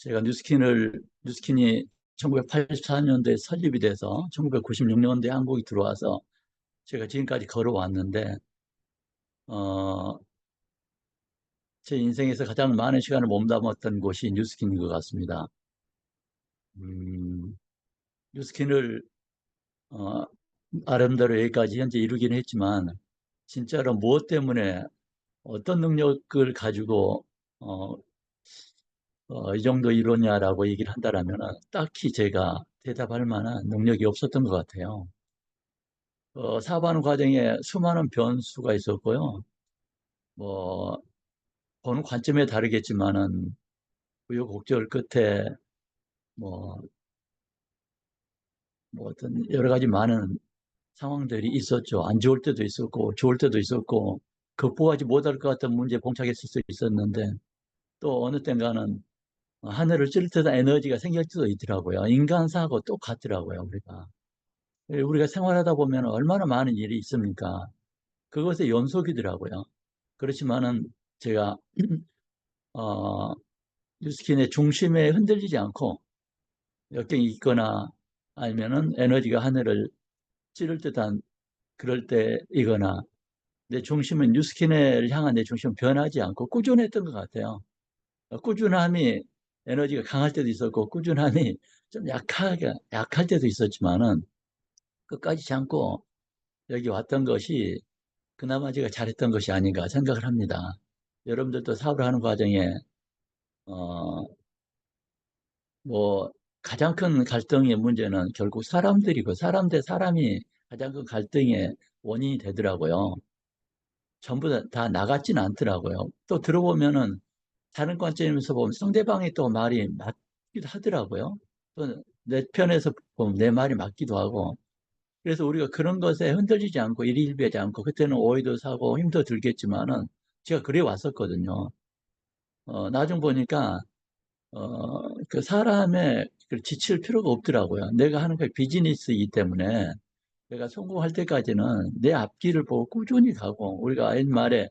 제가 뉴스킨이 1984년도에 설립이 돼서 1996년도에 한국에 들어와서 제가 지금까지 걸어왔는데, 어, 제 인생에서 가장 많은 시간을 몸담았던 곳이 뉴스킨인 것 같습니다. 음, 뉴스킨을, 어, 아름대로 여기까지 현재 이루긴 했지만, 진짜로 무엇 때문에 어떤 능력을 가지고, 어, 이 정도 이루냐라고 얘기를 한다라면, 딱히 제가 대답할 만한 능력이 없었던 것 같아요. 사업하는 과정에 수많은 변수가 있었고요. 뭐, 보는 관점에 다르겠지만은, 우여곡절 끝에, 뭐, 어떤 여러 가지 많은 상황들이 있었죠. 안 좋을 때도 있었고, 좋을 때도 있었고, 극복하지 못할 것 같은 문제에 봉착했을 수 있었는데, 또 어느 땐가는 하늘을 찌를 듯한 에너지가 생길 때도 있더라고요. 인간사하고 똑같더라고요, 우리가. 우리가 생활하다 보면 얼마나 많은 일이 있습니까? 그것의 연속이더라고요. 그렇지만은 제가 어, 뉴스킨의 중심에 흔들리지 않고 역경이 있거나 아니면은 에너지가 하늘을 찌를 듯한 그럴 때이거나 내 중심은 뉴스킨을 향한 내 중심은 변하지 않고 꾸준했던 것 같아요. 꾸준함이 에너지가 강할 때도 있었고 꾸준함이 좀 약할 때도 있었지만은 끝까지 참고 여기 왔던 것이 그나마 제가 잘했던 것이 아닌가 생각을 합니다. 여러분들도 사업을 하는 과정에 어, 뭐 가장 큰 갈등의 문제는 결국 사람들이고 사람 대 사람이 가장 큰 갈등의 원인이 되더라고요. 전부 다 나같지는 않더라고요. 또 들어보면은 다른 관점에서 보면 상대방이 또 말이 맞기도 하더라고요. 또 내 편에서 보면 내 말이 맞기도 하고. 그래서 우리가 그런 것에 흔들리지 않고 일희일비하지 않고 그때는 오해도 사고 힘도 들겠지만은 제가 그래 왔었거든요. 나중 보니까 그 사람의 그 지칠 필요가 없더라고요. 내가 하는 게 비즈니스이기 때문에 내가 성공할 때까지는 내 앞길을 보고 꾸준히 가고 우리가 옛말에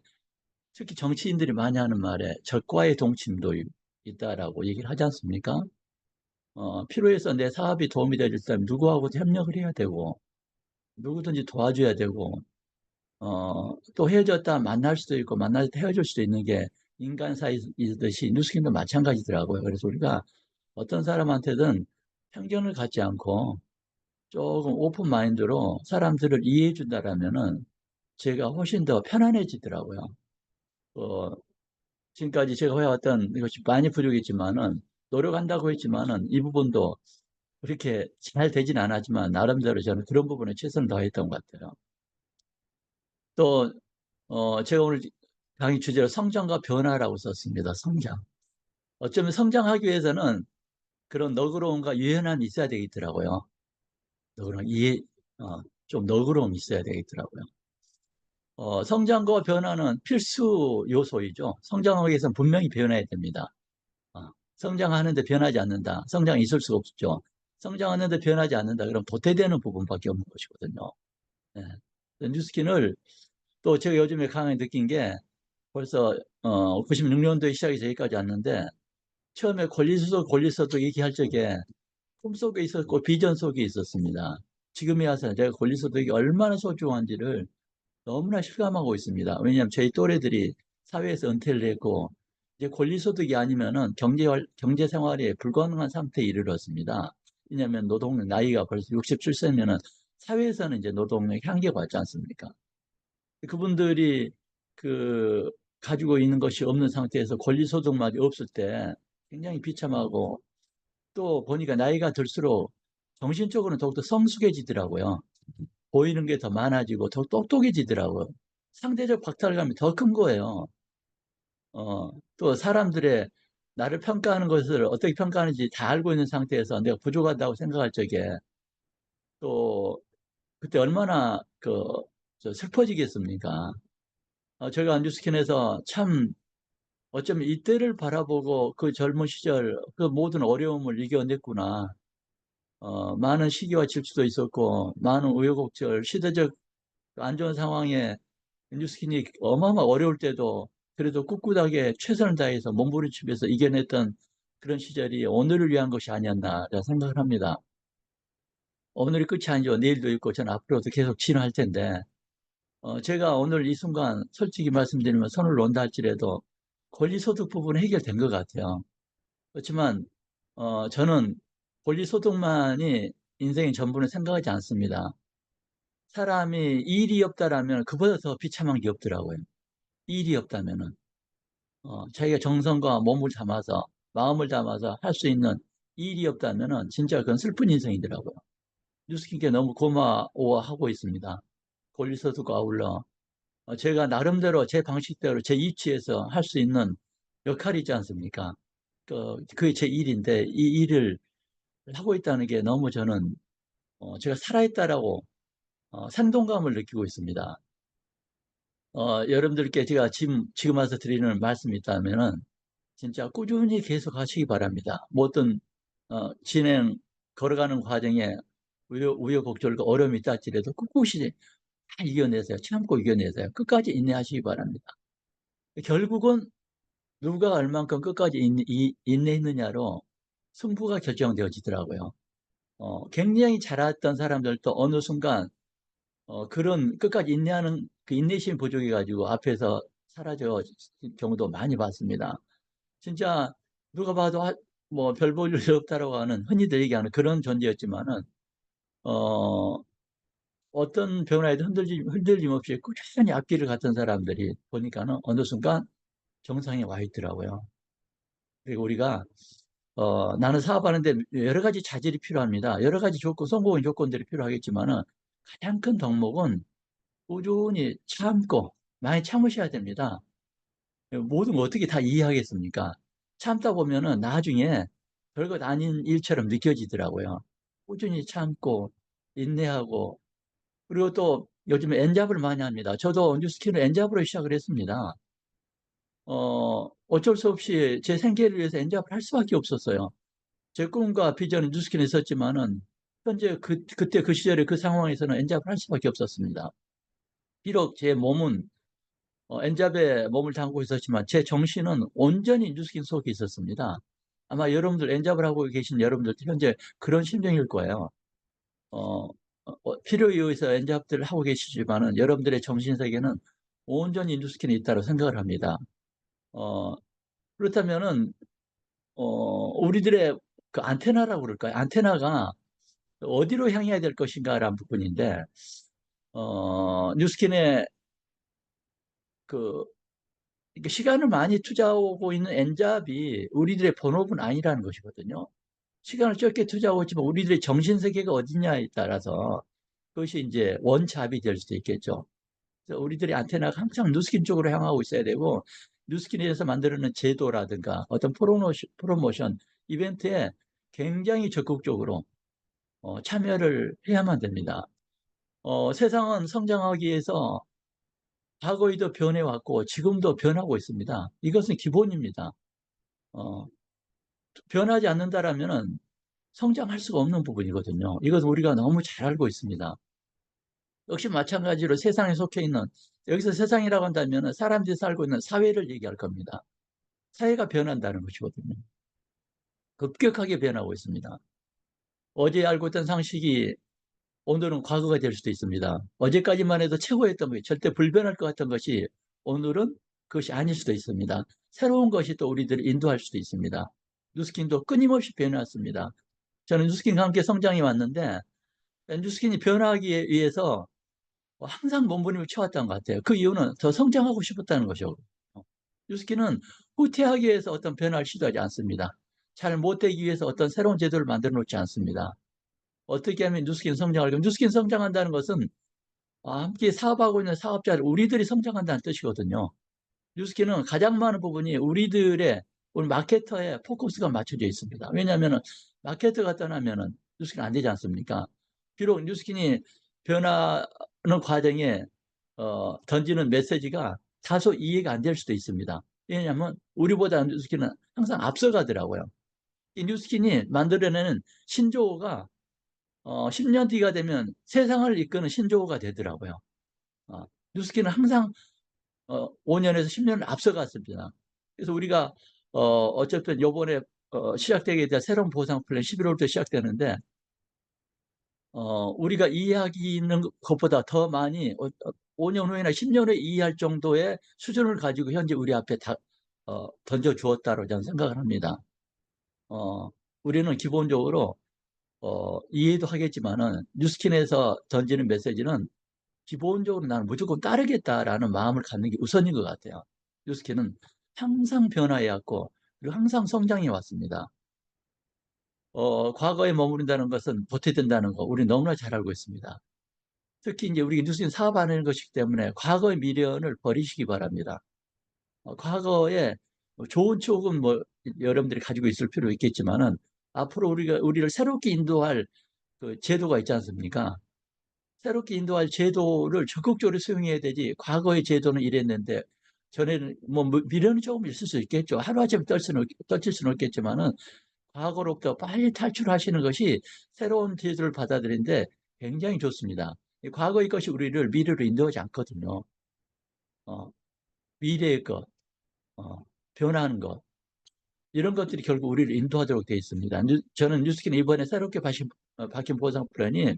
특히 정치인들이 많이 하는 말에 적과의 동침도 있다라고 얘기를 하지 않습니까? 필요해서 내 사업이 도움이 되줄 때 누구하고도 협력을 해야 되고 누구든지 도와줘야 되고 또 헤어졌다 만날 수도 있고 만날 때 헤어질 수도 있는 게 인간 사이이듯이 뉴스킨도 마찬가지더라고요. 그래서 우리가 어떤 사람한테든 편견을 갖지 않고 조금 오픈 마인드로 사람들을 이해해 준다라면은 제가 훨씬 더 편안해지더라고요. 어, 지금까지 제가 해왔던 이것이 많이 부족했지만은 노력한다고 했지만은 이 부분도 그렇게 잘 되진 않았지만 나름대로 저는 그런 부분에 최선을 다했던 것 같아요. 또 제가 오늘 강의 주제로 성장과 변화라고 썼습니다. 성장. 어쩌면 성장하기 위해서는 그런 너그러움과 유연함이 있어야 되겠더라고요. 너그러움, 좀 너그러움이 있어야 되겠더라고요. 성장과 변화는 필수 요소이죠. 성장하기 위해서는 분명히 변해야 됩니다. 성장하는데 변하지 않는다. 성장이 있을 수가 없죠. 성장하는데 변하지 않는다. 그럼 도태되는 부분밖에 없는 것이거든요. 예. 뉴스킨을 또 제가 요즘에 강하게 느낀 게 벌써 96년도에 시작해서 여기까지 왔는데 처음에 권리소득 얘기할 적에 꿈속에 있었고 비전 속에 있었습니다. 지금에 와서 제가 권리소득이 얼마나 소중한지를 너무나 실감하고 있습니다. 왜냐하면 저희 또래들이 사회에서 은퇴를 했고 이제 권리소득이 아니면은 경제 생활이 불가능한 상태에 이르렀습니다. 왜냐하면 노동력 나이가 벌써 67세면은 사회에서는 이제 노동력 한계가 왔지 않습니까? 그분들이 그 가지고 있는 것이 없는 상태에서 권리소득마저 없을 때 굉장히 비참하고 또 보니까 나이가 들수록 정신적으로는 더욱더 성숙해지더라고요. 보이는 게 더 많아지고 더 똑똑해지더라고요. 상대적 박탈감이 더 큰 거예요. 또 사람들의 나를 평가하는 것을 어떻게 평가하는지 다 알고 있는 상태에서 내가 부족하다고 생각할 적에 또 그때 얼마나 슬퍼지겠습니까? 제가 뉴스킨에서 참 어쩌면 이때를 바라보고 그 젊은 시절 그 모든 어려움을 이겨냈구나. 많은 시기와 질투도 있었고 많은 우여곡절 시대적 안 좋은 상황에 뉴스킨이 어마어마 어려울 때도 그래도 꿋꿋하게 최선을 다해서 몸부림치면서 이겨냈던 그런 시절이 오늘을 위한 것이 아니었나 생각을 합니다. 오늘이 끝이 아니죠. 내일도 있고 저는 앞으로도 계속 진화할 텐데 제가 오늘 이 순간 솔직히 말씀드리면 손을 놓는다 할지라도 권리소득 부분은 해결된 것 같아요. 그렇지만 저는 권리소득만이 인생의 전부는 생각하지 않습니다. 사람이 일이 없다라면 그보다 더 비참한 게 없더라고요. 일이 없다면은 자기가 정성과 몸을 담아서 마음을 담아서 할 수 있는 일이 없다면은 진짜 그건 슬픈 인생이더라고요. 뉴스킨께 너무 고마워하고 있습니다. 권리소득과 아울러 제가 나름대로 제 방식대로 제 위치에서 할 수 있는 역할이 있지 않습니까? 그게 제 일인데 이 일을 하고 있다는 게 너무 저는 제가 살아있다라고 생동감을 느끼고 있습니다. 여러분들께 제가 지금 와서 드리는 말씀이 있다면은 진짜 꾸준히 계속 하시기 바랍니다. 모든 걸어가는 과정에 우여곡절과 어려움이 있다 할지라도 꿋꿋이 다 이겨내세요. 참고 이겨내세요. 끝까지 인내하시기 바랍니다. 결국은 누가 얼만큼 끝까지 인내했느냐로 승부가 결정되어지더라고요. 굉장히 잘했던 사람들도 어느 순간 그런 끝까지 인내하는 그 인내심 부족해가지고 앞에서 사라져 경우도 많이 봤습니다. 진짜 누가 봐도 뭐 별 볼 일 없다라고 하는 흔히들 얘기하는 그런 존재였지만은 어, 어떤 변화에도 흔들림 없이 꾸준히 앞길을 갔던 사람들이 보니까는 어느 순간 정상에 와 있더라고요. 그리고 우리가 나는 사업하는데 여러 가지 자질이 필요합니다. 여러 가지 성공의 조건들이 필요하겠지만은 가장 큰 덕목은 꾸준히 참고 많이 참으셔야 됩니다. 모든 걸 어떻게 다 이해하겠습니까? 참다 보면은 나중에 별것 아닌 일처럼 느껴지더라고요. 꾸준히 참고 인내하고 그리고 또 요즘에 엔잡을 많이 합니다. 저도 뉴스킨을 엔잡으로 시작을 했습니다. 어쩔 수 없이 제 생계를 위해서 엔잡을 할 수밖에 없었어요. 제 꿈과 비전은 뉴스킨에 있었지만은 현재 그때 그 시절에 그 상황에서는 엔잡을 할 수밖에 없었습니다. 비록 제 몸은 엔잡에 몸을 담고 있었지만 제 정신은 온전히 뉴스킨 속에 있었습니다. 아마 여러분들 엔잡을 하고 계신 여러분들 현재 그런 심정일 거예요. 필요에 의해서 엔잡들을 하고 계시지만은 여러분들의 정신세계는 온전히 뉴스킨에 있다고 생각을 합니다. 어, 그렇다면은 우리들의 그 안테나라고 그럴까요? 안테나가 어디로 향해야 될 것인가라는 부분인데 뉴스킨의 그 이렇게 시간을 많이 투자하고 있는 엔잡이 우리들의 본업은 아니라는 것이거든요. 시간을 적게 투자하고 있지만 우리들의 정신세계가 어디냐에 따라서 그것이 이제 원잡이 될 수도 있겠죠. 그래서 우리들의 안테나가 항상 뉴스킨 쪽으로 향하고 있어야 되고 뉴스킨에서 만들어낸 제도라든가 어떤 프로모션 이벤트에 굉장히 적극적으로 참여를 해야만 됩니다. 세상은 성장하기 위해서 과거에도 변해왔고 지금도 변하고 있습니다. 이것은 기본입니다. 어, 변하지 않는다라면 성장할 수가 없는 부분이거든요. 이것은 우리가 너무 잘 알고 있습니다. 역시 마찬가지로 세상에 속해 있는 여기서 세상이라고 한다면 사람들이 살고 있는 사회를 얘기할 겁니다. 사회가 변한다는 것이거든요. 급격하게 변하고 있습니다. 어제 알고 있던 상식이 오늘은 과거가 될 수도 있습니다. 어제까지만 해도 최고였던 것이 절대 불변할 것 같은 것이 오늘은 그것이 아닐 수도 있습니다. 새로운 것이 또 우리들을 인도할 수도 있습니다. 뉴스킨도 끊임없이 변해왔습니다. 저는 뉴스킨과 함께 성장해 왔는데 뉴스킨이 변화하기 위해서 항상 몸부림을 쳐왔던 것 같아요. 그 이유는 더 성장하고 싶었다는 것이고 뉴스킨은 후퇴하기 위해서 어떤 변화를 시도하지 않습니다. 잘 못되기 위해서 어떤 새로운 제도를 만들어 놓지 않습니다. 어떻게 하면 뉴스킨 성장을 하면 뉴스킨 성장한다는 것은 함께 사업하고 있는 사업자들 우리들이 성장한다는 뜻이거든요. 뉴스킨은 가장 많은 부분이 우리 마케터의 포커스가 맞춰져 있습니다. 왜냐하면 마케터가 떠나면은 뉴스킨 안 되지 않습니까? 비록 뉴스킨이 변하는 과정에 던지는 메시지가 다소 이해가 안 될 수도 있습니다. 왜냐하면 우리보다 뉴스킨은 항상 앞서가더라고요. 이 뉴스킨이 만들어내는 신조어가 10년 뒤가 되면 세상을 이끄는 신조어가 되더라고요. 뉴스킨은 항상 5년에서 10년을 앞서갔습니다. 그래서 우리가 어쨌든 요번에 시작되게 돼 새로운 보상 플랜 11월부터 시작되는데 우리가 이해하기는 것보다 더 많이 5년 후에나 10년 후에 이해할 정도의 수준을 가지고 현재 우리 앞에 던져 주었다고 저는 생각을 합니다. 어, 우리는 기본적으로 이해도 하겠지만은 뉴스킨에서 던지는 메시지는 기본적으로 나는 무조건 따르겠다라는 마음을 갖는 게 우선인 것 같아요. 뉴스킨은 항상 변화해 왔고 그리고 항상 성장해 왔습니다. 과거에 머무른다는 것은 도태된다는 거 우리 너무나 잘 알고 있습니다. 특히 이제 우리 뉴스킨 사업하는 것이기 때문에 과거의 미련을 버리시기 바랍니다. 과거에 좋은 추억은 뭐 여러분들이 가지고 있을 필요 있겠지만은 앞으로 우리를 새롭게 인도할 그 제도가 있지 않습니까? 새롭게 인도할 제도를 적극적으로 수용해야 되지. 과거의 제도는 이랬는데 전에는 뭐 미련이 조금 있을 수 있겠죠. 하루아침에 떨칠 수는 없겠지만은 과거로부터 빨리 탈출하시는 것이 새로운 제도를 받아들이는데 굉장히 좋습니다. 과거의 것이 우리를 미래로 인도하지 않거든요. 어, 미래의 것, 어, 변화하는 것. 이런 것들이 결국 우리를 인도하도록 되어 있습니다. 저는 뉴스킨 이번에 새롭게 바뀐 보상 플랜이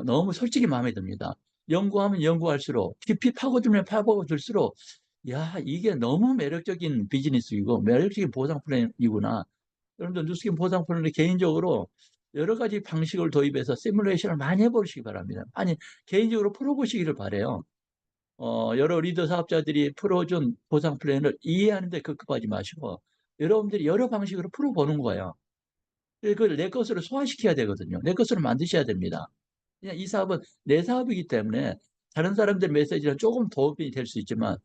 너무 솔직히 마음에 듭니다. 연구하면 연구할수록 깊이 파고들면 파고들수록 야 이게 너무 매력적인 비즈니스이고 매력적인 보상 플랜이구나. 여러분들 뉴스킨 보상 플랜을 개인적으로 여러 가지 방식을 도입해서 시뮬레이션을 많이 해보시기 바랍니다. 아니 개인적으로 풀어보시기를 바래요. 여러 리더 사업자들이 풀어준 보상 플랜을 이해하는데 급급하지 마시고 여러분들이 여러 방식으로 풀어보는 거예요. 그걸 내 것으로 소화시켜야 되거든요. 내 것으로 만드셔야 됩니다. 그냥 이 사업은 내 사업이기 때문에 다른 사람들 메시지는 조금 도움이 될 수 있지만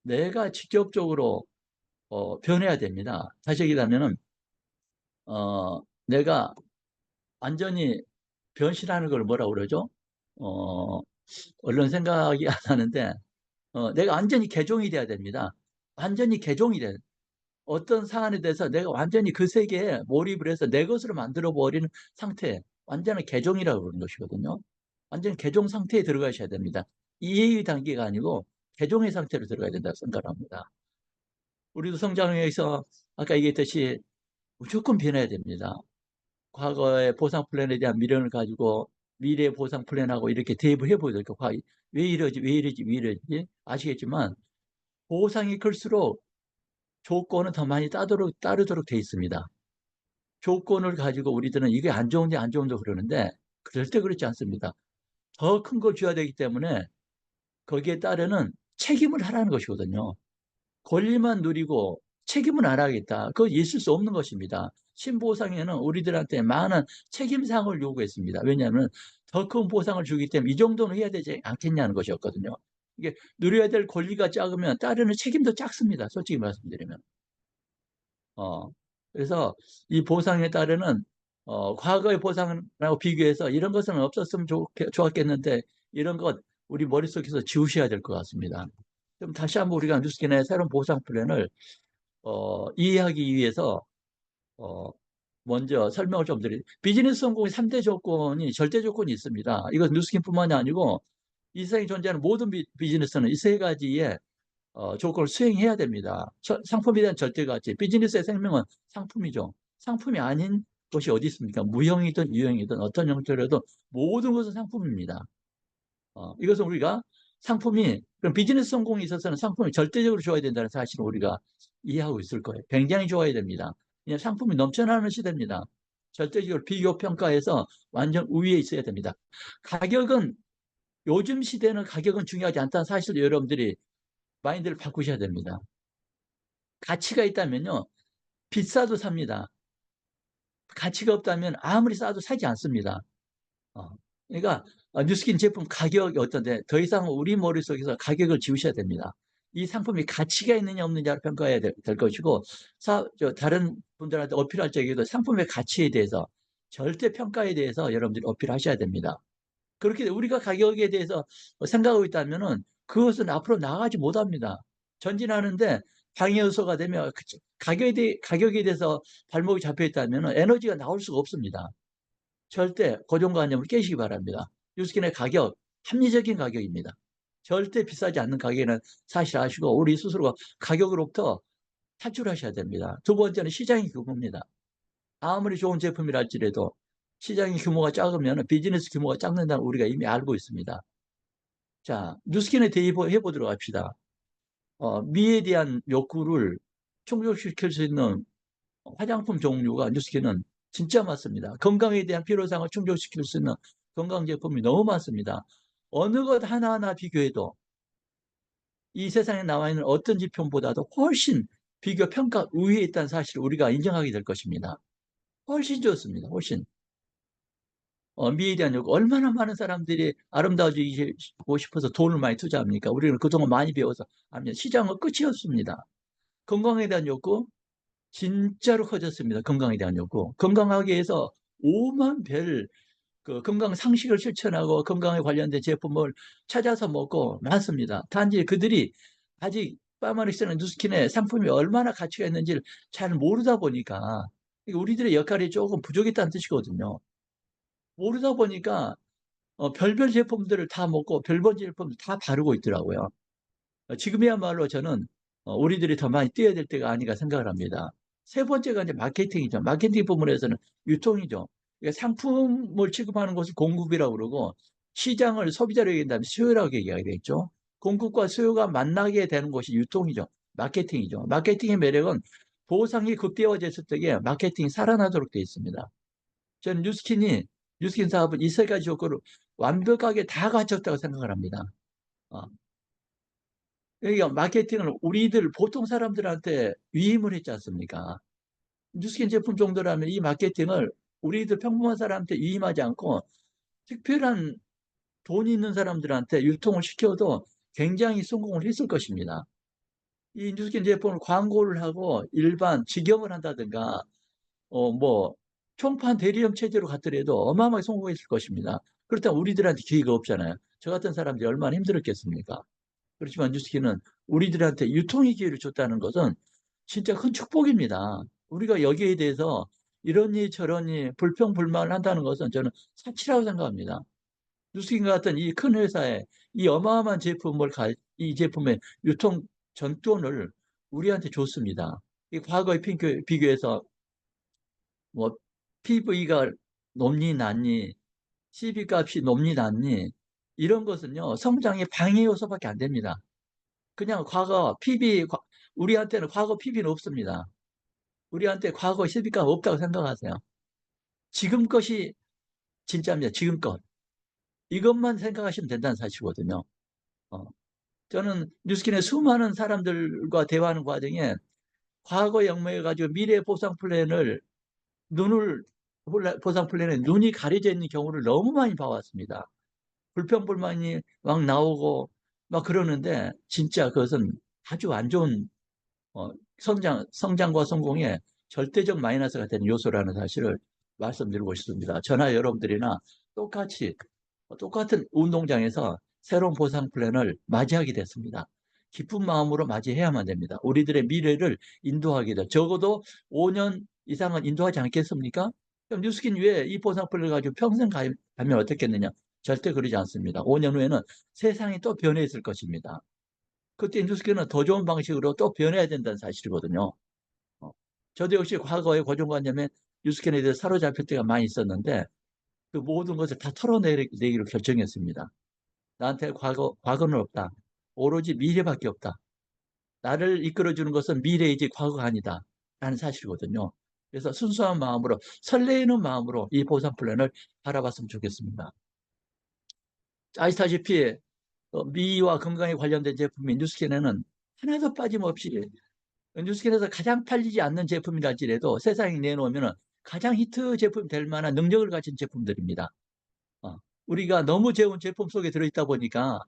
내가 직접적으로 변해야 됩니다. 다시 얘기하면은 내가 완전히 변신하는 걸 뭐라 그러죠? 어, 얼른 생각이 안 나는데 내가 완전히 개종이 돼야 됩니다. 완전히 개종이 돼. 어떤 사안에 대해서 내가 완전히 그 세계에 몰입을 해서 내 것으로 만들어 버리는 상태, 완전한 개종이라고 그러는 것이거든요. 완전 개종 상태에 들어가셔야 됩니다. 이해의 단계가 아니고 개종의 상태로 들어가야 된다고 생각합니다. 우리도 성장을 위해서 아까 얘기했듯이 무조건 변해야 됩니다. 과거의 보상 플랜에 대한 미련을 가지고 미래 보상 플랜하고 이렇게 대입을 해보죠. 왜 이러지, 왜 이러지, 왜 이러지? 아시겠지만 보상이 클수록 조건은 더 많이 따르도록 돼 있습니다. 조건을 가지고 우리들은 이게 안 좋은지 안 좋은지 그러는데 절대 그렇지 않습니다. 더 큰 걸 줘야 되기 때문에 거기에 따르는 책임을 하라는 것이거든요. 권리만 누리고 책임은 안 하겠다. 그건 있을 수 없는 것입니다. 신보상에는 우리들한테 많은 책임상을 요구했습니다. 왜냐하면 더 큰 보상을 주기 때문에 이 정도는 해야 되지 않겠냐는 것이었거든요. 이게 누려야 될 권리가 작으면 따르는 책임도 작습니다. 솔직히 말씀드리면. 어, 그래서 이 보상에 따르는 과거의 보상하고 비교해서 이런 것은 없었으면 좋았겠는데 이런 것 우리 머릿속에서 지우셔야 될 것 같습니다. 그럼 다시 한번 우리가 뉴스킨의 새로운 보상 플랜을 이해하기 위해서 어, 먼저 설명을 좀 드릴. 비즈니스 성공의 3대 조건이 절대 조건이 있습니다. 이건 뉴스킨뿐만이 아니고 이 세상에 존재하는 모든 비즈니스는 이 세 가지의 조건을 수행해야 됩니다. 상품에 대한 절대가치. 비즈니스의 생명은 상품이죠. 상품이 아닌 것이 어디 있습니까? 무형이든 유형이든 어떤 형태로든 모든 것은 상품입니다. 이것은 우리가 상품이 그럼 비즈니스 성공에 있어서는 상품이 절대적으로 좋아야 된다는 사실을 우리가 이해하고 있을 거예요. 굉장히 좋아야 됩니다. 그냥 상품이 넘쳐나는 시대입니다. 절대적으로 비교 평가에서 완전 우위에 있어야 됩니다. 가격은 요즘 시대는 가격은 중요하지 않다는 사실을 여러분들이 마인드를 바꾸셔야 됩니다. 가치가 있다면요, 비싸도 삽니다. 가치가 없다면 아무리 싸도 사지 않습니다. 어, 그러니까 뉴스킨 제품 가격이 어떤데 더 이상 우리 머릿속에서 가격을 지우셔야 됩니다. 이 상품이 가치가 있느냐 없느냐를 평가해야 될 것이고 다른 분들한테 어필할 적에도 상품의 가치에 대해서 절대 평가에 대해서 여러분들이 어필하셔야 됩니다. 그렇게 우리가 가격에 대해서 생각하고 있다면은 그것은 앞으로 나아가지 못합니다. 전진하는데 방해 요소가 되면 가격에 대해서 발목이 잡혀 있다면 에너지가 나올 수가 없습니다. 절대 고정관념을 깨시기 바랍니다. 뉴스킨의 가격, 합리적인 가격입니다. 절대 비싸지 않는 가격에는 사실 아시고 우리 스스로가 가격으로부터 탈출하셔야 됩니다. 두 번째는 시장의 규모입니다. 아무리 좋은 제품이랄지라도 시장의 규모가 작으면 비즈니스 규모가 작는다는 우리가 이미 알고 있습니다. 자, 뉴스킨에 대입해 보도록 합시다. 미에 대한 욕구를 충족시킬 수 있는 화장품 종류가 뉴스킨은 진짜 많습니다. 건강에 대한 필요성을 충족시킬 수 있는 건강 제품이 너무 많습니다. 어느 것 하나하나 비교해도 이 세상에 나와 있는 어떤 제품보다도 훨씬 비교 평가 우위에 있다는 사실을 우리가 인정하게 될 것입니다. 훨씬 좋습니다. 훨씬. 미에 대한 욕구, 얼마나 많은 사람들이 아름다워지고 싶어서 돈을 많이 투자합니까? 우리는 그동안 많이 배워서 하면 시장은 끝이 없습니다. 건강에 대한 욕구 진짜로 커졌습니다. 건강에 대한 욕구. 건강하기 위해서 오만 별 그 건강 상식을 실천하고 건강에 관련된 제품을 찾아서 먹고 많습니다. 단지 그들이 아직 파마닉스나 뉴스킨의 상품이 얼마나 가치가 있는지를 잘 모르다 보니까 우리들의 역할이 조금 부족했다는 뜻이거든요. 모르다 보니까 별별 제품들을 다 먹고 별별 제품들 다 바르고 있더라고요. 지금이야말로 저는 우리들이 더 많이 뛰어야 될 때가 아닌가 생각을 합니다. 세 번째가 이제 마케팅이죠. 마케팅 부분에서는 유통이죠. 그러니까 상품을 취급하는 것을 공급이라고 그러고 시장을 소비자로 얘기한다면 수요라고 얘기하게 되죠. 공급과 수요가 만나게 되는 것이 유통이죠. 마케팅이죠. 마케팅의 매력은 보상이 극대화됐을 때에 마케팅이 살아나도록 되어 있습니다. 저는 뉴스킨 사업은 이 세 가지 요건을 완벽하게 다 갖췄다고 생각을 합니다. 어, 그러니까 마케팅을 우리들 보통 사람들한테 위임을 했지 않습니까? 뉴스킨 제품 정도라면 이 마케팅을 우리들 평범한 사람한테 위임하지 않고 특별한 돈이 있는 사람들한테 유통을 시켜도 굉장히 성공을 했을 것입니다. 이 뉴스킨 제품을 광고를 하고 일반 직영을 한다든가 뭐 총판 대리점 체제로 갔더라도 어마어마하게 성공했을 것입니다. 그렇다면 우리들한테 기회가 없잖아요. 저 같은 사람들이 얼마나 힘들었겠습니까? 그렇지만 뉴스킨은 우리들한테 유통의 기회를 줬다는 것은 진짜 큰 축복입니다. 우리가 여기에 대해서 이러니 저러니 불평불만을 한다는 것은 저는 사치라고 생각합니다. 뉴스킨 같은 이 큰 회사에 이 어마어마한 이 제품의 유통 전권을 우리한테 줬습니다. 이 과거에 비교해서 뭐 PV가 높니 낮니, CB 값이 높니 낮니 이런 것은요 성장의 방해 요소밖에 안 됩니다. 그냥 우리한테는 과거 PB는 없습니다. 우리한테 과거 CB가 없다고 생각하세요. 지금 것이 진짜입니다. 지금 것. 이것만 생각하시면 된다는 사실이거든요. 어, 저는 뉴스킨의 수많은 사람들과 대화하는 과정에 과거 역모해가지고 미래 보상 플랜을 눈을 보상 플랜에 눈이 가려져 있는 경우를 너무 많이 봐왔습니다. 불평불만이 막 나오고 막 그러는데 진짜 그것은 아주 안 좋은 성장과 성공에 절대적 마이너스가 되는 요소라는 사실을 말씀드리고 싶습니다. 저나 여러분들이나 똑같은 운동장에서 새로운 보상 플랜을 맞이하게 됐습니다. 기쁜 마음으로 맞이해야만 됩니다. 우리들의 미래를 인도하게 돼. 적어도 5년 이상은 인도하지 않겠습니까? 그럼 뉴스킨 위에 이 보상 플랜을 가지고 평생 가면 어떻겠느냐? 절대 그러지 않습니다. 5년 후에는 세상이 또 변해 있을 것입니다. 그때 뉴스킨은 더 좋은 방식으로 또 변해야 된다는 사실이거든요. 어, 저도 역시 과거의 고정관념에 뉴스킨에 대해서 사로잡힐 때가 많이 있었는데 그 모든 것을 다 털어내기로 결정했습니다. 나한테 과거는 없다. 오로지 미래밖에 없다. 나를 이끌어주는 것은 미래이지 과거가 아니다. 라는 사실이거든요. 그래서 순수한 마음으로 설레이는 마음으로 이 보상 플랜을 바라봤으면 좋겠습니다. 아시다시피 미와 건강에 관련된 제품인 뉴스킨에는 하나도 빠짐없이 뉴스킨에서 가장 팔리지 않는 제품이랄지라도 세상에 내놓으면 가장 히트 제품이 될 만한 능력을 가진 제품들입니다. 우리가 너무 좋은 제품 속에 들어있다 보니까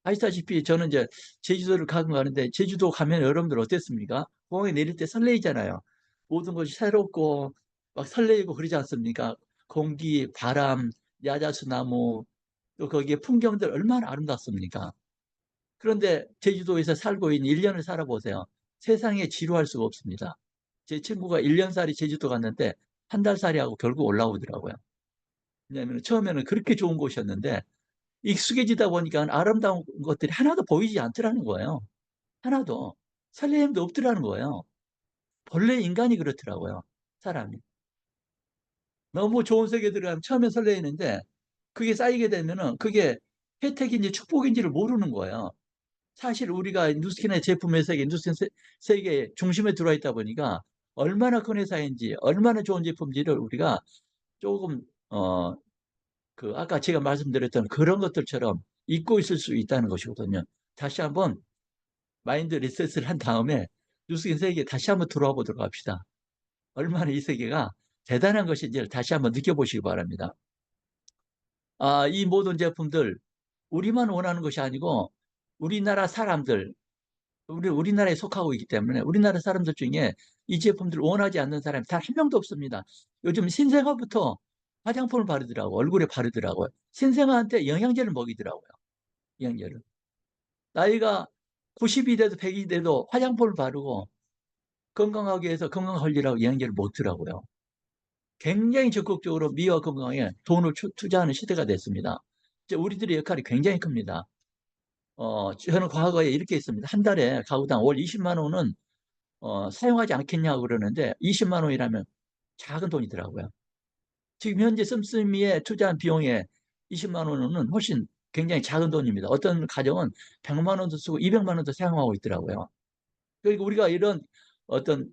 아시다시피 저는 이제 제주도를 가끔 가는데 제주도 가면 여러분들 어땠습니까? 공항에 내릴 때 설레이잖아요. 모든 것이 새롭고 막 설레이고 그러지 않습니까? 공기, 바람, 야자수나무 또 거기에 풍경들 얼마나 아름답습니까? 그런데 제주도에서 살고 있는 1년을 살아보세요. 세상에 지루할 수가 없습니다. 제 친구가 1년살이 제주도 갔는데 한 달살이 하고 결국 올라오더라고요. 왜냐하면 처음에는 그렇게 좋은 곳이었는데 익숙해지다 보니까 아름다운 것들이 하나도 보이지 않더라는 거예요. 하나도. 설레임도 없더라는 거예요. 본래 인간이 그렇더라고요. 사람이. 너무 좋은 세계 들어가면 처음에 설레이는데 그게 쌓이게 되면은 그게 혜택인지 축복인지를 모르는 거예요. 사실 우리가 누스킨의 제품의 세계, 누스킨 세계 중심에 들어와 있다 보니까 얼마나 큰 회사인지, 얼마나 좋은 제품인지를 우리가 조금, 아까 제가 말씀드렸던 그런 것들처럼 잊고 있을 수 있다는 것이거든요. 다시 한번 마인드 리셋을 한 다음에 누스킨 세계에 다시 한번 들어와 보도록 합시다. 얼마나 이 세계가 대단한 것인지를 다시 한번 느껴보시기 바랍니다. 이 모든 제품들, 우리만 원하는 것이 아니고 우리나라 사람들, 우리나라에 속하고 있기 때문에 우리나라 사람들 중에 이 제품들을 원하지 않는 사람이 단 한 명도 없습니다. 요즘 신생아부터 화장품을 바르더라고, 얼굴에 바르더라고요. 신생아한테 영양제를 먹이더라고요. 영양제를. 나이가 90이 돼도 100이 돼도 화장품을 바르고 건강하게 해서 건강 관리라고 영양제를 먹더라고요. 굉장히 적극적으로 미와 건강에 돈을 투자하는 시대가 됐습니다. 이제 우리들의 역할이 굉장히 큽니다. 저는 과거에 이렇게 했습니다. 한 달에 가구당 월 20만 원은 사용하지 않겠냐고 그러는데 20만 원이라면 작은 돈이더라고요. 지금 현재 씀씀이에 투자한 비용에 20만 원은 훨씬 굉장히 작은 돈입니다. 어떤 가정은 100만 원도 쓰고 200만 원도 사용하고 있더라고요. 그리고 우리가 이런 어떤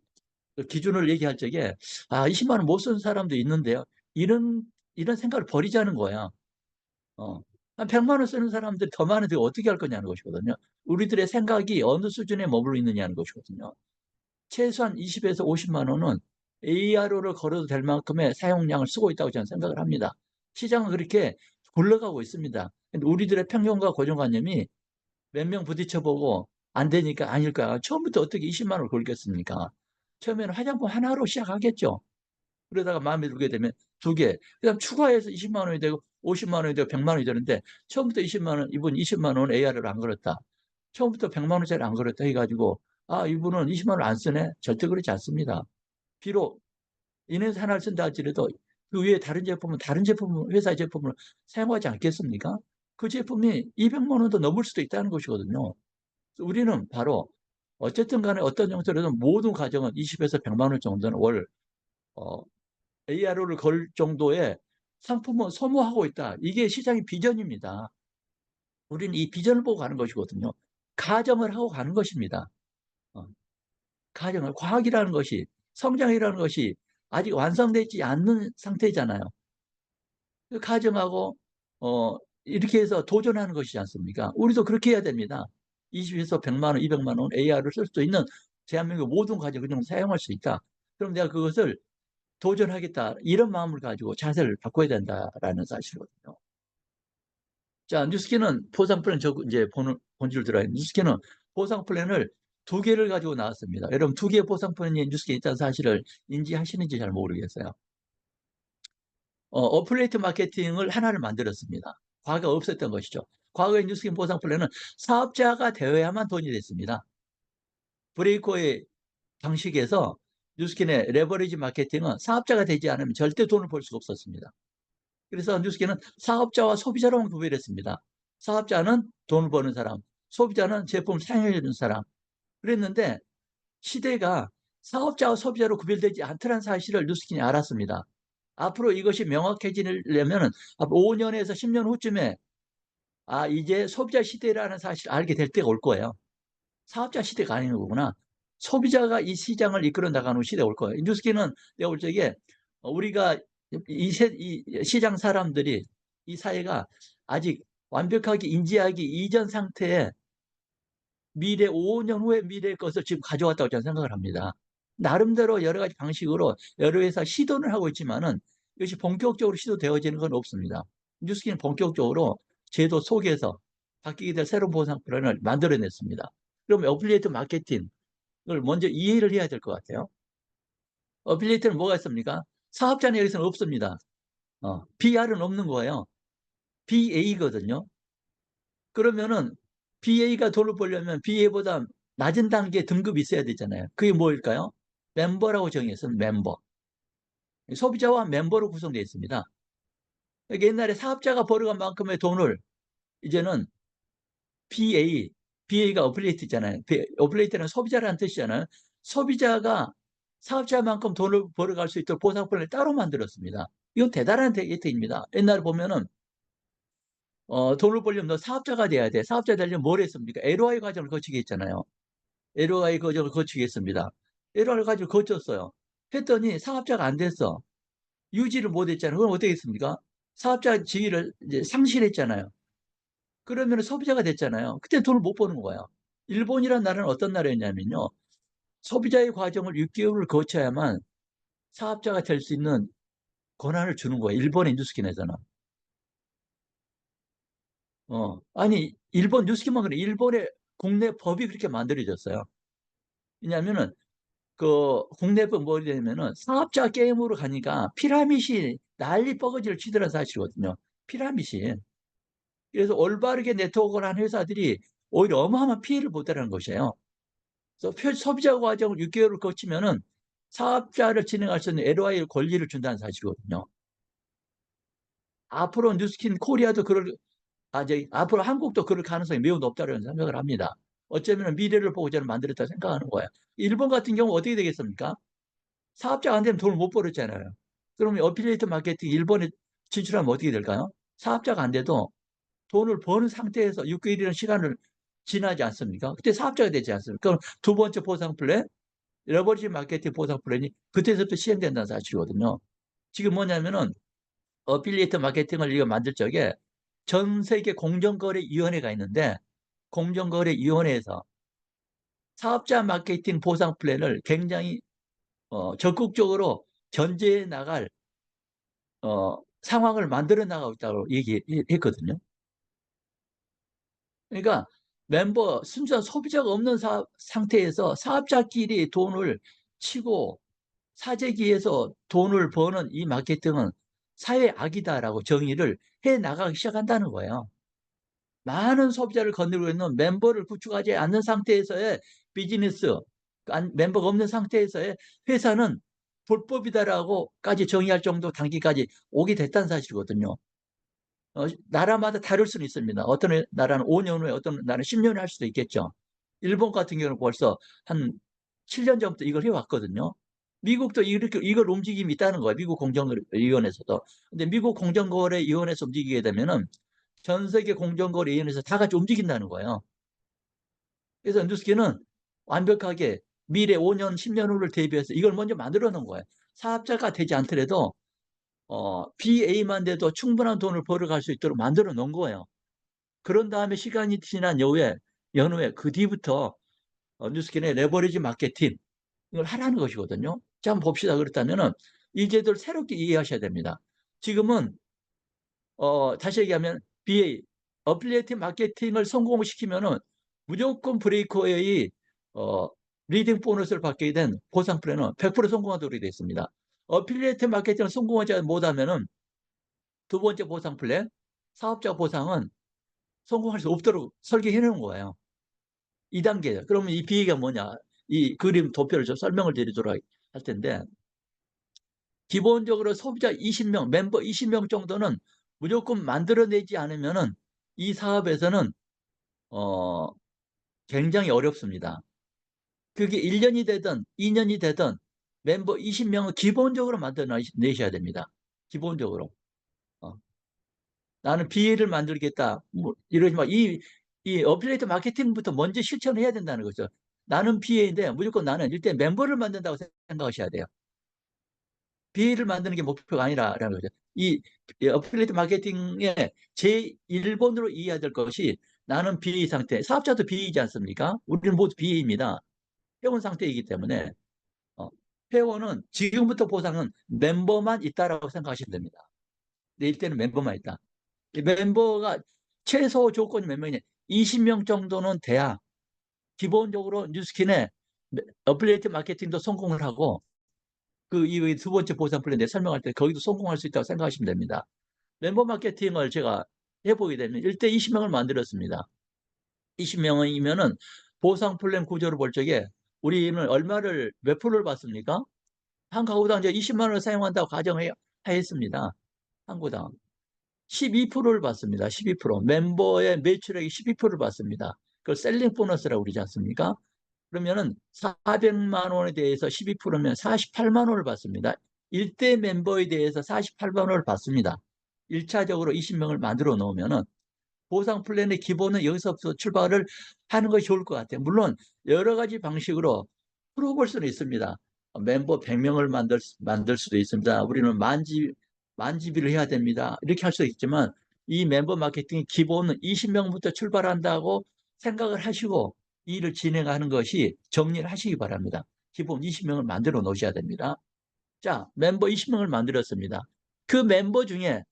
기준을 얘기할 적에 20만 원 못 쓰는 사람도 있는데요. 이런 생각을 버리자는 거야. 한 100만 원 쓰는 사람들이 더 많은데 어떻게 할 거냐는 것이거든요. 우리들의 생각이 어느 수준에 머물러 있느냐는 것이거든요. 최소한 20에서 50만 원은 ARO를 걸어도 될 만큼의 사용량을 쓰고 있다고 저는 생각을 합니다. 시장은 그렇게 굴러가고 있습니다. 우리들의 편견과 고정관념이 몇 명 부딪혀보고 안 되니까 아닐 거야. 처음부터 어떻게 20만 원을 걸겠습니까? 처음에는 화장품 하나로 시작하겠죠. 그러다가 마음에 들게 되면 두 개, 그다음 추가해서 20만 원이 되고 50만 원이 되고 100만 원이 되는데 처음부터 20만 원, 이분 20만 원 AR을 안 걸었다. 처음부터 100만 원짜리 안 걸었다 해가지고 이분은 20만 원 안 쓰네? 절대 그렇지 않습니다. 비록 인해서 하나를 쓴다 할지라도 그 위에 다른 제품은 다른 제품, 회사의 제품을 사용하지 않겠습니까? 그 제품이 200만 원도 넘을 수도 있다는 것이거든요. 우리는 바로 어쨌든 간에 어떤 형태로든 모든 가정은 20에서 100만 원 정도는 월 ARO를 걸 정도의 상품을 소모하고 있다. 이게 시장의 비전입니다. 우리는 이 비전을 보고 가는 것이거든요. 가정을 하고 가는 것입니다. 어, 가정을, 과학이라는 것이, 성장이라는 것이 아직 완성되지 않는 상태잖아요. 그 가정하고 이렇게 해서 도전하는 것이지 않습니까? 우리도 그렇게 해야 됩니다. 20에서 100만 원, 200만 원 AR을 쓸 수 있는 대한민국 모든 가정을 좀 사용할 수 있다. 그럼 내가 그것을 도전하겠다. 이런 마음을 가지고 자세를 바꿔야 된다라는 사실이거든요. 자, 뉴스키는 보상 플랜 이제 본질 들어요. 뉴스키는 보상 플랜을 두 개를 가지고 나왔습니다. 여러분 두 개의 보상 플랜이 뉴스키에 있다는 사실을 인지하시는지 잘 모르겠어요. 어플레이트 마케팅을 하나를 만들었습니다. 과거에 없었던 것이죠. 과거의 뉴스킨 보상 플랜은 사업자가 되어야만 돈이 됐습니다. 브레이커의 방식에서 뉴스킨의 레버리지 마케팅은 사업자가 되지 않으면 절대 돈을 벌 수가 없었습니다. 그래서 뉴스킨은 사업자와 소비자로만 구별했습니다. 사업자는 돈을 버는 사람, 소비자는 제품을 사용해 주는 사람. 그랬는데 시대가 사업자와 소비자로 구별되지 않더라는 사실을 뉴스킨이 알았습니다. 앞으로 이것이 명확해지려면 5년에서 10년 후쯤에 이제 소비자 시대라는 사실을 알게 될 때가 올 거예요. 사업자 시대가 아닌 거구나. 소비자가 이 시장을 이끌어 나가는 시대가 올 거예요. 뉴스킨은 내가 볼 적에 우리가 이 시장 사람들이 이 사회가 아직 완벽하게 인지하기 이전 상태에 미래 5년 후의 미래의 것을 지금 가져왔다고 저는 생각을 합니다. 나름대로 여러 가지 방식으로 여러 회사 시도를 하고 있지만은 이것이 본격적으로 시도되어지는 건 없습니다. 뉴스킨은 본격적으로 제도 속에서 바뀌게 될 새로운 보상 플랜을 만들어냈습니다. 그럼 어플리에이트 마케팅을 먼저 이해를 해야 될 것 같아요. 어플리에이트는 뭐가 있습니까? 사업자는 여기서는 없습니다. BR은 없는 거예요. BA거든요. 그러면은 BA가 돈을 벌려면 BA보다 낮은 단계 등급이 있어야 되잖아요. 그게 뭐일까요? 멤버라고 정의했어요. 멤버. 소비자와 멤버로 구성되어 있습니다. 그러니까 옛날에 사업자가 벌어간 만큼의 돈을 이제는 BA가 어플리에이트 있잖아요. 어플리에이트는 소비자라는 뜻이잖아요. 소비자가 사업자만큼 돈을 벌어갈 수 있도록 보상플랜을 따로 만들었습니다. 이건 대단한 혜택입니다. 옛날에 보면은 돈을 벌려면 너 사업자가 돼야 돼. 사업자 되려면 뭘 했습니까? LOI 과정을 거치게 했잖아요. LOI 과정을 거치게 했습니다. LOI 과정을 거쳤어요. 했더니 사업자가 안 됐어. 유지를 못 했잖아요. 그럼 어떻게 했습니까? 사업자 지위를 이제 상실했잖아요. 그러면 소비자가 됐잖아요. 그때 돈을 못 버는 거예요. 일본이라는 나라는 어떤 나라였냐면요. 소비자의 과정을 6개월을 거쳐야만 사업자가 될 수 있는 권한을 주는 거예요. 일본의 뉴스킨에서는. 아니, 일본 뉴스킨만 그래. 일본의 국내 법이 그렇게 만들어졌어요. 왜냐하면은, 국내법 뭐냐면은, 사업자 게임으로 가니까 피라밋이 난리 뻐거지를 치더라는 사실이거든요. 피라밋이. 그래서 올바르게 네트워크를 한 회사들이 오히려 어마어마한 피해를 보더라는 것이에요. 그래서 소비자 과정을 6개월을 거치면은 사업자를 진행할 수 있는 LOI 권리를 준다는 사실이거든요. 앞으로 뉴스킨 코리아도 앞으로 한국도 그럴 가능성이 매우 높다는 생각을 합니다. 어쩌면 미래를 보고 저는 만들었다 생각하는 거예요. 일본 같은 경우 어떻게 되겠습니까? 사업자가 안 되면 돈을 못 벌었잖아요. 그러면 어필리에이트 마케팅 일본에 진출하면 어떻게 될까요? 사업자가 안 돼도 돈을 버는 상태에서 6개월이라는 시간을 지나지 않습니까? 그때 사업자가 되지 않습니까? 그럼 두 번째 보상 플랜, 레버리지 마케팅 보상 플랜이 그때서부터 시행된다는 사실이거든요. 지금 뭐냐면은 어필리에이트 마케팅을 이거 만들 적에 전 세계 공정거래위원회가 있는데 공정거래위원회에서 사업자 마케팅 보상 플랜을 굉장히 적극적으로 견제해 나갈 상황을 만들어 나가고 있다고 얘기했거든요. 그러니까 순수한 소비자가 없는 상태에서 사업자끼리 돈을 치고 사재기에서 돈을 버는 이 마케팅은 사회 악이다라고 정의를 해 나가기 시작한다는 거예요. 많은 소비자를 거느리고 있는 멤버를 구축하지 않는 상태에서의 비즈니스, 멤버가 없는 상태에서의 회사는 불법이다라고까지 정의할 정도 단계까지 오게 됐다는 사실이거든요. 나라마다 다를 수는 있습니다. 어떤 나라는 5년 후에 어떤 나라는 10년 후에 할 수도 있겠죠. 일본 같은 경우는 벌써 한 7년 전부터 이걸 해왔거든요. 미국도 이렇게 이걸 움직임이 있다는 거예요. 미국 공정거래위원회에서도. 근데 미국 공정거래위원회에서 움직이게 되면은 전 세계 공정거래위원회에서 다 같이 움직인다는 거예요. 그래서 뉴스키는 완벽하게 미래 5년, 10년 후를 대비해서 이걸 먼저 만들어 놓은 거예요. 사업자가 되지 않더라도 BA만 돼도 충분한 돈을 벌어갈 수 있도록 만들어 놓은 거예요. 그런 다음에 시간이 지난 연후에 그 뒤부터 뉴스킨의 레버리지 마케팅 이걸 하라는 것이거든요. 자, 한번 봅시다. 그렇다면은 이 제도를 새롭게 이해하셔야 됩니다. 지금은 다시 얘기하면 BA 어플리에이트 마케팅을 성공시키면은 무조건 브레이커웨이 어, 리딩 보너스를 받게 된 보상 플랜은 100% 성공하도록 되어 있습니다. 어플리에이트 마케팅을 성공하지 못하면은 두 번째 보상 플랜 사업자 보상은 성공할 수 없도록 설계해 놓은 거예요. 2단계. 그러면 이 비계가 뭐냐? 이 그림 도표를 좀 설명을 드리도록 할 텐데 기본적으로 소비자 20명, 멤버 20명 정도는 무조건 만들어내지 않으면은 이 사업에서는 어, 굉장히 어렵습니다. 그게 1년이 되든 2년이 되든 멤버 20명은 기본적으로 만들어내셔야 됩니다. 기본적으로. 어, 나는 BA를 만들겠다. 뭐 이러지 마. 이 어플리에이트 마케팅부터 먼저 실천을 해야 된다는 거죠. 나는 BA인데 무조건 나는 일단 멤버를 만든다고 생각하셔야 돼요. BA를 만드는 게 목표가 아니라는 거죠. 이 어플리에이트 마케팅의 제1번으로 이해해야 될 것이 나는 BA 상태, 사업자도 BA이지 않습니까? 우리는 모두 BA입니다. 회원 상태이기 때문에 회원은 지금부터 보상은 멤버만 있다라고 생각하시면 됩니다. 내일 때는 멤버만 있다. 멤버가 최소 조건이 몇 명이냐? 20명 정도는 돼야 기본적으로 뉴스킨의 어플리에이트 마케팅도 성공을 하고 이 두 번째 보상 플랜 내 설명할 때 거기도 성공할 수 있다고 생각하시면 됩니다. 멤버 마케팅을 제가 해보게 되면 1대 20명을 만들었습니다. 20명이면은 보상 플랜 구조를 볼 적에 우리는 몇 프로를 받습니까? 한 가구당 이제 20만 원을 사용한다고 가정했습니다. 한 구당. 12%를 받습니다. 12%. 멤버의 매출액이 12%를 받습니다. 그걸 셀링 보너스라고 그러지 않습니까? 그러면은 400만 원에 대해서 12%면 48만 원을 받습니다. 1대 멤버에 대해서 48만 원을 받습니다. 1차적으로 20명을 만들어 놓으면은 보상 플랜의 기본은 여기서부터 출발을 하는 것이 좋을 것 같아요. 물론 여러 가지 방식으로 풀어볼 수는 있습니다. 멤버 100명을 만들 수도 있습니다. 우리는 만지비를 해야 됩니다. 이렇게 할 수 있지만 이 멤버 마케팅 기본은 20명부터 출발한다고 생각을 하시고 이 일을 진행하는 것이 정리를 하시기 바랍니다. 기본 20명을 만들어 놓으셔야 됩니다. 자, 멤버 20명을 만들었습니다. 그 멤버 중에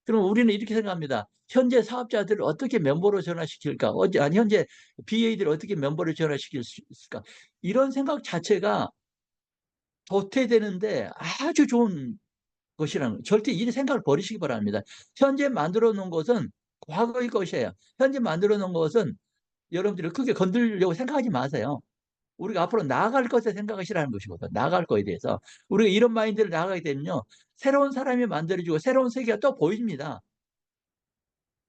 그럼 우리는 이렇게 생각합니다. 현재 사업자들을 어떻게 멤버로 전환시킬까? 아니, 현재 BA들을 어떻게 멤버로 전환시킬 수 있을까? 이런 생각 자체가 도태되는데 아주 좋은 것이라는 절대 이 생각을 버리시기 바랍니다. 현재 만들어 놓은 것은 과거의 것이에요. 현재 만들어 놓은 것은 여러분들이 크게 건드리려고 생각하지 마세요. 우리가 앞으로 나아갈 것에 생각하시라는 것이거든. 나아갈 거에 대해서. 우리가 이런 마인드를 나아가게 되면요. 새로운 사람이 만들어지고 새로운 세계가 또 보입니다.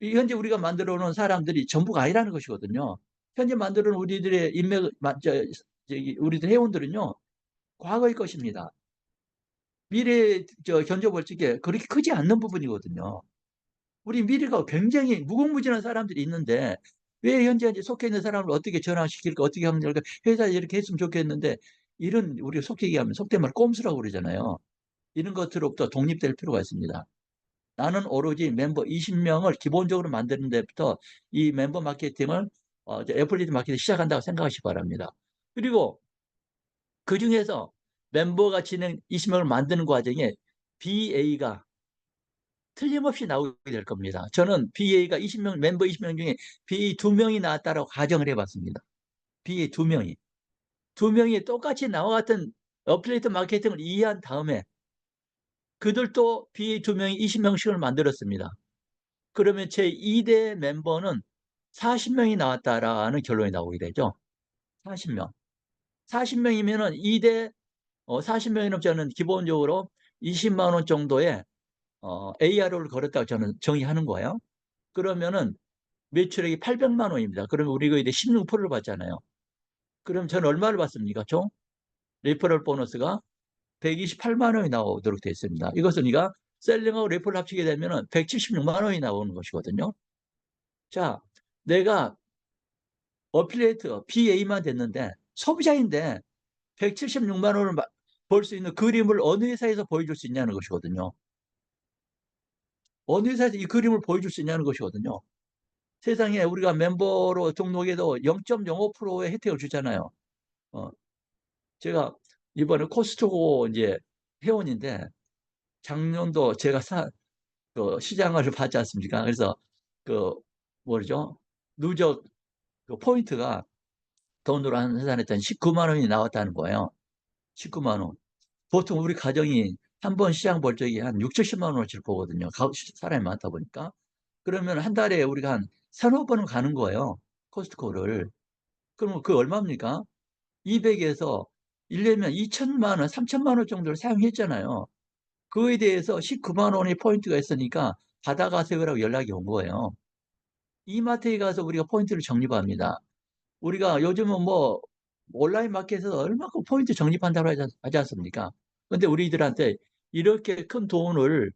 현재 우리가 만들어 놓은 사람들이 전부가 아니라는 것이거든요. 현재 만들어 놓은 우리들의 우리들 회원들은요, 과거의 것입니다. 미래 견뎌볼 적에 그렇게 크지 않는 부분이거든요. 우리 미래가 굉장히 무궁무진한 사람들이 있는데, 왜 현재 속해 있는 사람을 어떻게 전환시킬까, 어떻게 하면 될까, 회사에 이렇게 했으면 좋겠는데, 이런, 우리가 속해 얘기하면 속된 말 꼼수라고 그러잖아요. 이런 것으로부터 독립될 필요가 있습니다. 나는 오로지 멤버 20명을 기본적으로 만드는 데부터 이 멤버 마케팅을 애플리티 마케팅 시작한다고 생각하시기 바랍니다. 그리고 그 중에서 멤버가 진행 20명을 만드는 과정에 BA가 틀림없이 나오게 될 겁니다. 저는 BA가 20명, 멤버 20명 중에 BA 2명이 나왔다고 가정을 해봤습니다. BA 2명이. 2명이 똑같이 나와 같은 어플리트 마케팅을 이해한 다음에 그들도 BA 2명이 20명씩을 만들었습니다. 그러면 제 2대 멤버는 40명이 나왔다라는 결론이 나오게 되죠. 40명. 40명이면은 2대 40명이면 저는 기본적으로 20만 원 정도의 AR을 걸었다고 저는 정의하는 거예요. 그러면은 매출액이 800만 원입니다. 그러면 우리가 이제 16%를 받잖아요. 그럼 저는 얼마를 받습니까? 총 리퍼럴 보너스가 128만 원이 나오도록 되어 있습니다. 이것은 우리가 셀링하고 리퍼를 합치게 되면은 176만 원이 나오는 것이거든요. 자, 내가 어필리에이트 BA만 됐는데 소비자인데 176만 원을 벌 수 있는 그림을 어느 회사에서 보여줄 수 있냐는 것이거든요. 어느 회사에서 이 그림을 보여줄 수 있냐는 것이거든요. 세상에 우리가 멤버로 등록해도 0.05%의 혜택을 주잖아요. 어, 제가 이번에 코스트코 이제 회원인데 작년도 제가 그 시장을 받지 않습니까? 그래서 그 뭐죠? 누적 그 포인트가 돈으로 환산했더니 19만 원이 나왔다는 거예요. 19만 원. 보통 우리 가정이 한 번 시장 볼 적에 한 6, 70만 원어치를 보거든요. 사람이 많다 보니까. 그러면 한 달에 우리가 한 서너 번은 가는 거예요. 코스트코를. 그러면 그 얼마입니까? 200에서 1년이면 2천만 원, 3천만 원 정도를 사용했잖아요. 그에 대해서 19만 원의 포인트가 있으니까 받아가세요라고 연락이 온 거예요. 이마트에 가서 우리가 포인트를 적립합니다. 우리가 요즘은 뭐 온라인 마켓에서 얼마큼 포인트 적립한다고 하지 않습니까? 근데 우리들한테 이렇게 큰 돈을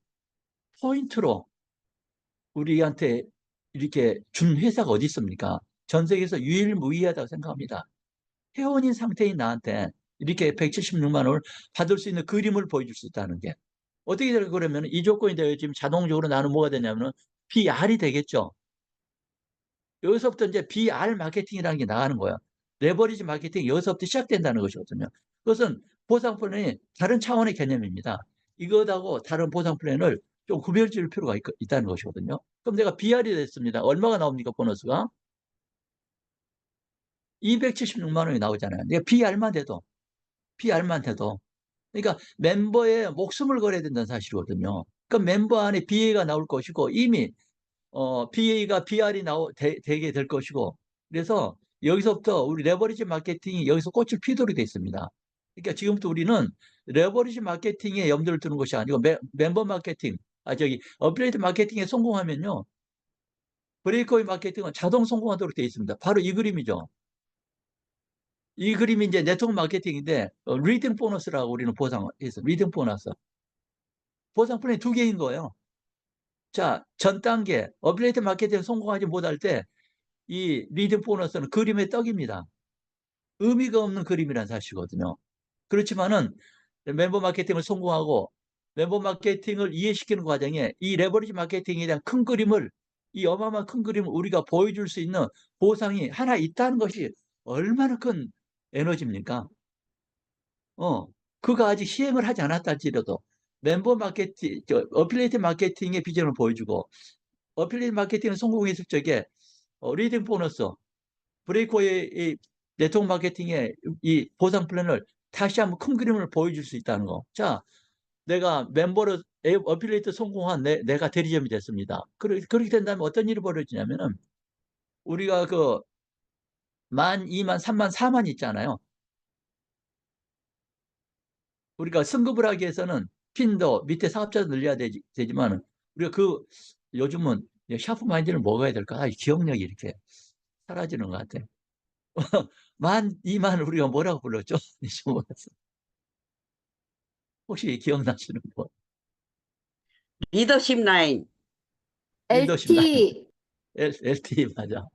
포인트로 우리한테 이렇게 준 회사가 어디 있습니까? 전 세계에서 유일무이하다고 생각합니다. 회원인 상태인 나한테 이렇게 176만 원을 받을 수 있는 그림을 보여줄 수 있다는 게 어떻게 될까 그러면 이 조건이 되어지면 자동적으로 나는 뭐가 되냐면 PR이 되겠죠. 여기서부터 이제 BR 마케팅이라는 게 나가는 거야. 레버리지 마케팅이 여기서부터 시작된다는 것이거든요. 그것은 보상 플랜이 다른 차원의 개념입니다. 이것하고 다른 보상 플랜을 좀 구별 지을 필요가 있다는 것이거든요. 그럼 내가 BR이 됐습니다. 얼마가 나옵니까, 보너스가? 276만 원이 나오잖아요. 내가 BR만 돼도. 그러니까 멤버의 목숨을 걸어야 된다는 사실이거든요. 그럼 멤버 안에 BA가 나올 것이고 이미 BA가 BR이 되게 될 것이고 그래서 여기서부터 우리 레버리지 마케팅이 여기서 꽃을 피도록 되어 있습니다. 그러니까 지금부터 우리는 레버리지 마케팅에 염두를 두는 것이 아니고 멤버 마케팅, 업그레이드 마케팅에 성공하면요. 브레이크웨이 마케팅은 자동 성공하도록 되어 있습니다. 바로 이 그림이죠. 이 그림이 이제 네트워크 마케팅인데 리딩 보너스라고 우리는 보상해서 리딩 보너스. 보상 플랜이 두 개인 거예요. 자, 전 단계 어플리에이트 마케팅 성공하지 못할 때 이 리딩 보너스는 그림의 떡입니다. 의미가 없는 그림이란 사실이거든요. 그렇지만은 멤버 마케팅을 성공하고 멤버 마케팅을 이해시키는 과정에 이 레버리지 마케팅에 대한 큰 그림을 이 어마어마한 큰 그림을 우리가 보여줄 수 있는 보상이 하나 있다는 것이 얼마나 큰 에너지입니까? 그가 아직 시행을 하지 않았다 할지라도 멤버 마케팅, 어필리에이트 마케팅의 비전을 보여주고 어필리에이트 마케팅을 성공했을 적에 리딩 보너스, 브레이커의 네트워크 마케팅의 이 보상 플랜을 다시 한번 큰 그림을 보여줄 수 있다는 거. 자, 내가 멤버로 어필리에이트 성공한 내가 대리점이 됐습니다. 그렇게 된다면 어떤 일이 벌어지냐면은 우리가 그 1만, 2만, 3만, 4만 있잖아요. 우리가 승급을 하기 위해서는 핀도 밑에 사업자 늘려야 되지만 우리가 요즘은 샤프 마인드를 먹어야 될까? 기억력이 이렇게 사라지는 것 같아. 만, 2만 우리가 뭐라고 불렀죠? 혹시 기억나시는 분? 리더십 라인. 리더십 라인. LT. LTE 맞아.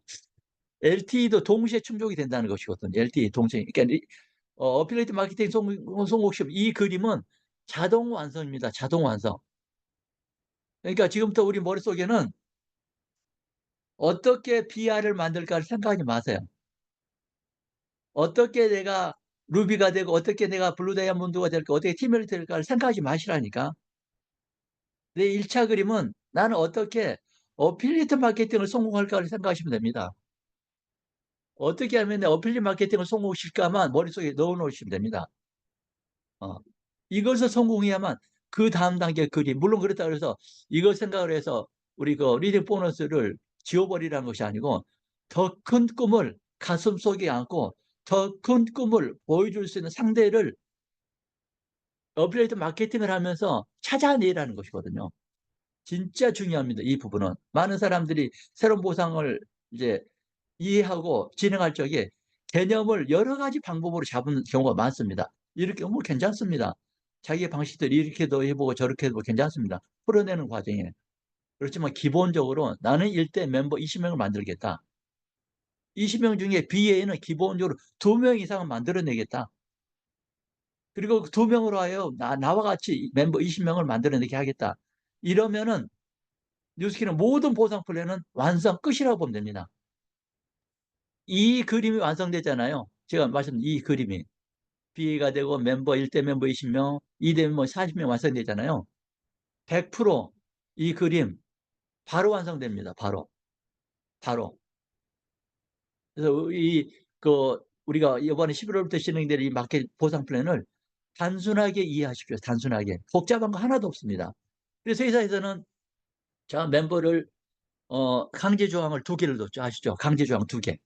LTE도 동시에 충족이 된다는 것이거든요. LTE 동시에. 그러니까 어필레이트 마케팅 성공 시험 이 그림은 자동 완성입니다. 자동 완성. 그러니까 지금부터 우리 머릿속에는 어떻게 BR을 만들까를 생각하지 마세요. 어떻게 내가 루비가 되고 어떻게 내가 블루 다이아몬드가 될까 어떻게 팀을 될까를 생각하지 마시라니까. 내 1차 그림은 나는 어떻게 어필리에이트 마케팅을 성공할까를 생각하시면 됩니다. 어떻게 하면 내 어필리에이트 마케팅을 성공시킬까만 머릿속에 넣어놓으시면 됩니다. 이것을 성공해야만 그 다음 단계 그림. 물론 그렇다 그래서 이걸 생각을 해서 우리 그 리딩 보너스를 지워버리라는 것이 아니고 더 큰 꿈을 가슴 속에 안고 더 큰 꿈을 보여줄 수 있는 상대를 어필리에이트 마케팅을 하면서 찾아내라는 것이거든요. 진짜 중요합니다. 이 부분은. 많은 사람들이 새로운 보상을 이제 이해하고 진행할 적에 개념을 여러 가지 방법으로 잡은 경우가 많습니다. 이렇게 뭐 괜찮습니다. 자기의 방식대로 이렇게도 해보고 저렇게 해도 괜찮습니다. 풀어내는 과정에. 그렇지만 기본적으로 나는 일대 멤버 20명을 만들겠다. 20명 중에 BA는 기본적으로 2명 이상은 만들어내겠다. 그리고 그 2명으로 하여 나와 같이 멤버 20명을 만들어내게 하겠다. 이러면은 뉴스키는 모든 보상 플랜은 완성 끝이라고 보면 됩니다. 이 그림이 완성되잖아요. 제가 말씀드린 이 그림이. BA가 되고 멤버 1대 멤버 20명, 2대 멤버 40명 완성되잖아요. 100%이 그림 바로 완성됩니다. 바로. 바로. 그래서 우리가 이번에 11월부터 진행될 이 마켓 보상 플랜을 단순하게 이해하십시오. 단순하게. 복잡한 거 하나도 없습니다. 그래서 회사에서는 자, 멤버를 강제 조항을 2개를 뒀죠. 아시죠? 강제 조항 2개.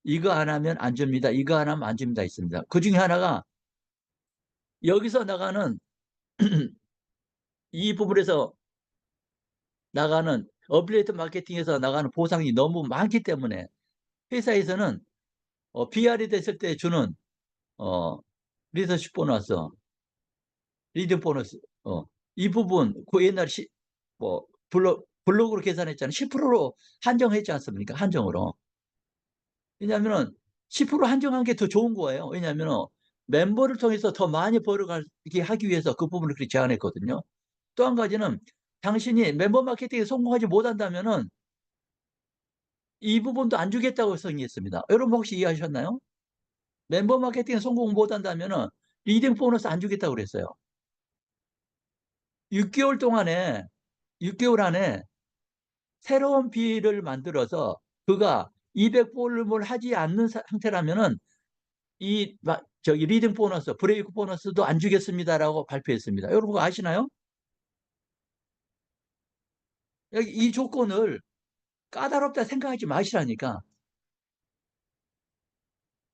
이거 안 하면 안 줍니다. 이거 안 하면 안 줍니다. 있습니다. 그 중에 하나가 여기서 나가는 이 부분에서 나가는 어플리에이트 마케팅에서 나가는 보상이 너무 많기 때문에 회사에서는 BR이 됐을 때 주는 리더십 보너스, 리딩 보너스 이 부분 그 옛날에 뭐 블록으로 계산했잖아요. 10%로 한정했지 않습니까? 한정으로. 왜냐하면 10% 한정한 게 더 좋은 거예요. 왜냐하면 멤버를 통해서 더 많이 벌어가게 하기 위해서 그 부분을 그렇게 제안했거든요. 또 한 가지는 당신이 멤버 마케팅에 성공하지 못한다면은 이 부분도 안 주겠다고 정의했습니다. 여러분 혹시 이해하셨나요? 멤버 마케팅에 성공 못한다면은 리딩 보너스 안 주겠다고 그랬어요. 6개월 동안에 6개월 안에 새로운 비를 만들어서 그가 200볼륨을 하지 않는 상태라면은 저기 리딩 보너스, 브레이크 보너스도 안 주겠습니다라고 발표했습니다. 여러분 그거 아시나요? 이 조건을 까다롭다 생각하지 마시라니까.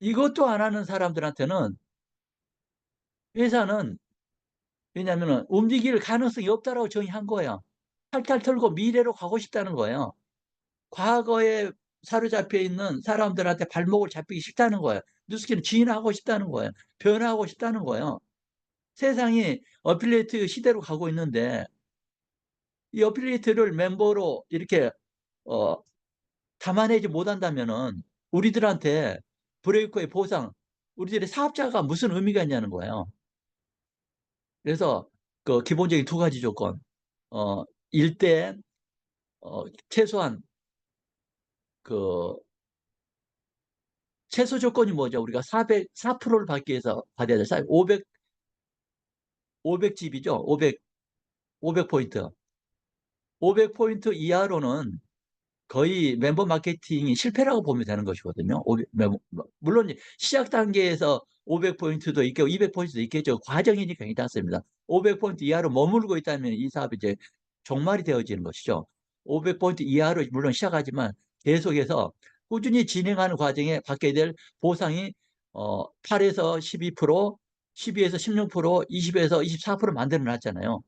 이것도 안 하는 사람들한테는 회사는 왜냐하면 움직일 가능성이 없다라고 정의한 거예요. 탈탈 털고 미래로 가고 싶다는 거예요. 과거에 사로잡혀 있는 사람들한테 발목을 잡히기 싫다는 거예요. 뉴스킨은 지인하고 싶다는 거예요. 변화하고 싶다는 거예요. 세상이 어필리에이트 시대로 가고 있는데 이 어필리에이트를 멤버로 이렇게 어, 담아내지 못한다면은 우리들한테 브레이크의 보상, 우리들의 사업자가 무슨 의미가 있냐는 거예요. 그래서 그 기본적인 두 가지 조건, 어, 일대 최소한 그 최소 조건이 뭐죠? 우리가 4%를 받기 위해서 받아야 돼. 500집이죠. 500포인트. 500포인트 이하로는 거의 멤버 마케팅이 실패라고 보면 되는 것이거든요. 물론 시작 단계에서 500포인트도 있고 200포인트도 있겠죠. 과정이니까 괜찮습니다. 500포인트 이하로 머물고 있다면 이 사업이 이제 종말이 되어지는 것이죠. 500포인트 이하로 물론 시작하지만 계속해서 꾸준히 진행하는 과정에 받게 될 보상이 8에서 12%, 12에서 16%, 20에서 24% 만들어 놨잖아요.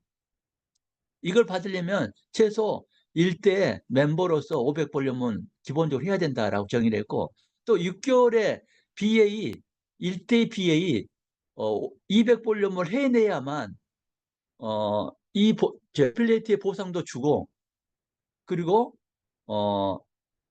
이걸 받으려면 최소 1대 멤버로서 500볼륨은 기본적으로 해야 된다라고 정의를 했고, 또 6개월에 BA, 1대 BA 200볼륨을 해내야만 이 플레이트의 보상도 주고, 그리고 어,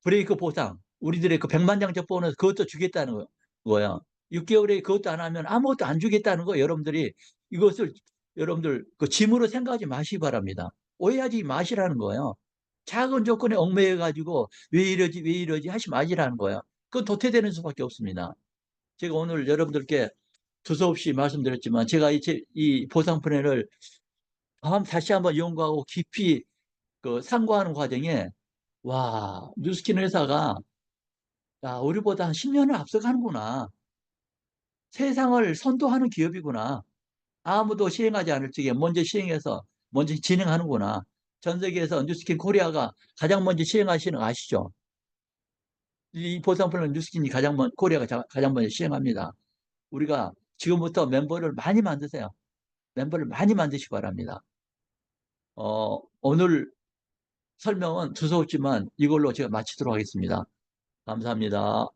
브레이크 보상, 우리들의 그 100만 장적 보너스 그것도 주겠다는 거야. 6개월에 그것도 안 하면 아무것도 안 주겠다는 거. 여러분들이 이것을 여러분들 그 짐으로 생각하지 마시기 바랍니다. 오해하지 마시라는 거예요. 작은 조건에 얽매여 가지고 왜 이러지 왜 이러지 하지 마시라는 거예요. 그건 도태되는 수밖에 없습니다. 제가 오늘 여러분들께 두서없이 말씀드렸지만 제가 이 보상 플랜을 다시 한번 연구하고 깊이 그 상고하는 과정에 와, 뉴스킨 회사가 야, 우리보다 한 10년을 앞서가는구나. 세상을 선도하는 기업이구나. 아무도 시행하지 않을 적에 먼저 시행해서 먼저 진행하는구나. 전 세계에서 뉴스킨 코리아가 가장 먼저 시행하시는 거 아시죠? 이 보상플랜 뉴스킨이 코리아가 가장 먼저 시행합니다. 우리가 지금부터 멤버를 많이 만드세요. 멤버를 많이 만드시기 바랍니다. 오늘 설명은 두서없지만 이걸로 제가 마치도록 하겠습니다. 감사합니다.